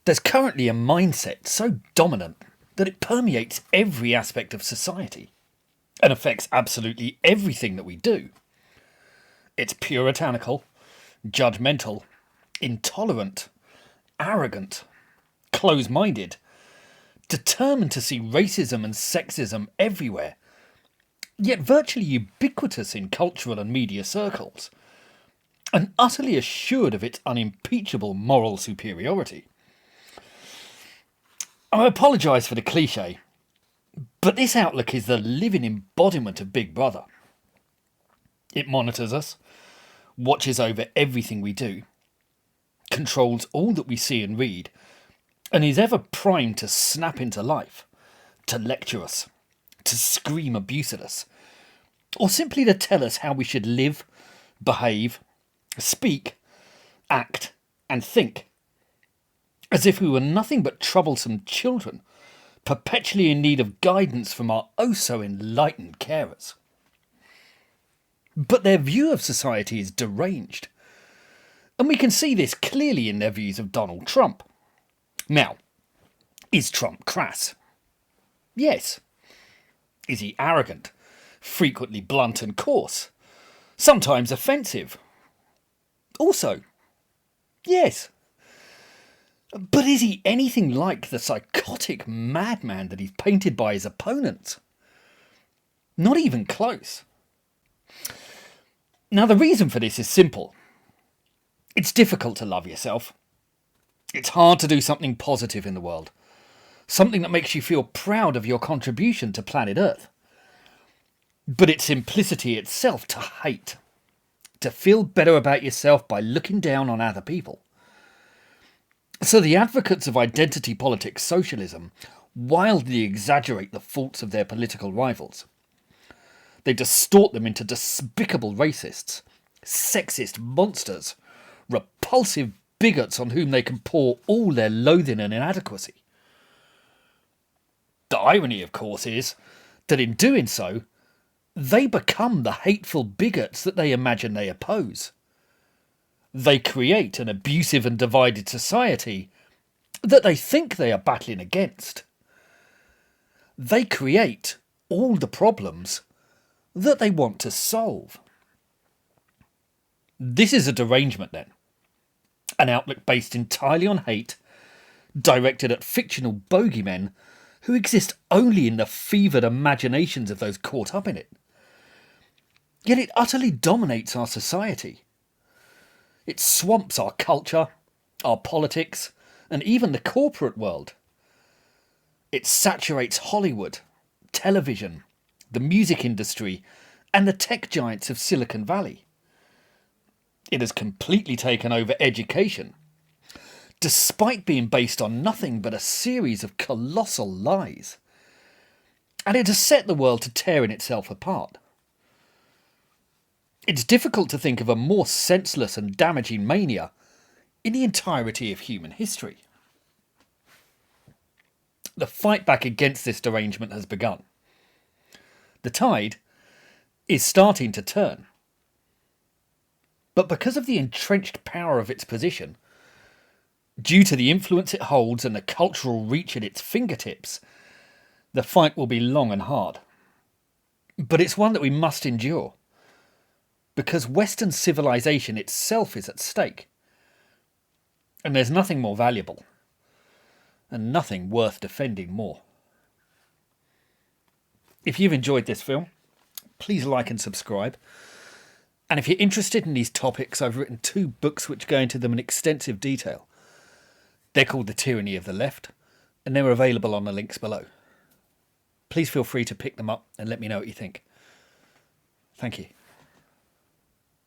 There's currently a mindset so dominant that it permeates every aspect of society and affects absolutely everything that we do. It's puritanical, judgmental, intolerant, arrogant, close-minded, determined to see racism and sexism everywhere, yet virtually ubiquitous in cultural and media circles, and utterly assured of its unimpeachable moral superiority. I apologise for the cliche, but this outlook is the living embodiment of Big Brother. It monitors us, watches over everything we do, controls all that we see and read, and is ever primed to snap into life, to lecture us, to scream abuse at us, or simply to tell us how we should live, behave, speak, act, and think, as if we were nothing but troublesome children, perpetually in need of guidance from our oh-so-enlightened carers. But their view of society is deranged, and we can see this clearly in their views of Donald Trump. Now, is Trump crass? Yes. Is he arrogant, frequently blunt and coarse, sometimes offensive? Also, yes. But is he anything like the psychotic madman that he's painted by his opponents? Not even close. Now, the reason for this is simple. It's difficult to love yourself. It's hard to do something positive in the world, something that makes you feel proud of your contribution to planet Earth. But it's simplicity itself to hate, to feel better about yourself by looking down on other people. So the advocates of identity politics socialism wildly exaggerate the faults of their political rivals. They distort them into despicable racists, sexist monsters, repulsive bigots on whom they can pour all their loathing and inadequacy. The irony, of course, is that in doing so, they become the hateful bigots that they imagine they oppose. They create an abusive and divided society that they think they are battling against. They create all the problems that they want to solve. This is a derangement, then. An outlook based entirely on hate, directed at fictional bogeymen who exist only in the fevered imaginations of those caught up in it. Yet it utterly dominates our society. It swamps our culture, our politics, and even the corporate world. It saturates Hollywood, television, the music industry, and the tech giants of Silicon Valley. It has completely taken over education, despite being based on nothing but a series of colossal lies. And it has set the world to tearing itself apart. It's difficult to think of a more senseless and damaging mania in the entirety of human history. The fight back against this derangement has begun. The tide is starting to turn. But because of the entrenched power of its position, due to the influence it holds and the cultural reach at its fingertips, the fight will be long and hard. But it's one that we must endure, because Western civilization itself is at stake. And there's nothing more valuable, and nothing worth defending more. If you've enjoyed this film, please like and subscribe. And if you're interested in these topics, I've written 2 books which go into them in extensive detail. They're called The Tyranny of the Left, and they're available on the links below. Please feel free to pick them up and let me know what you think. Thank you.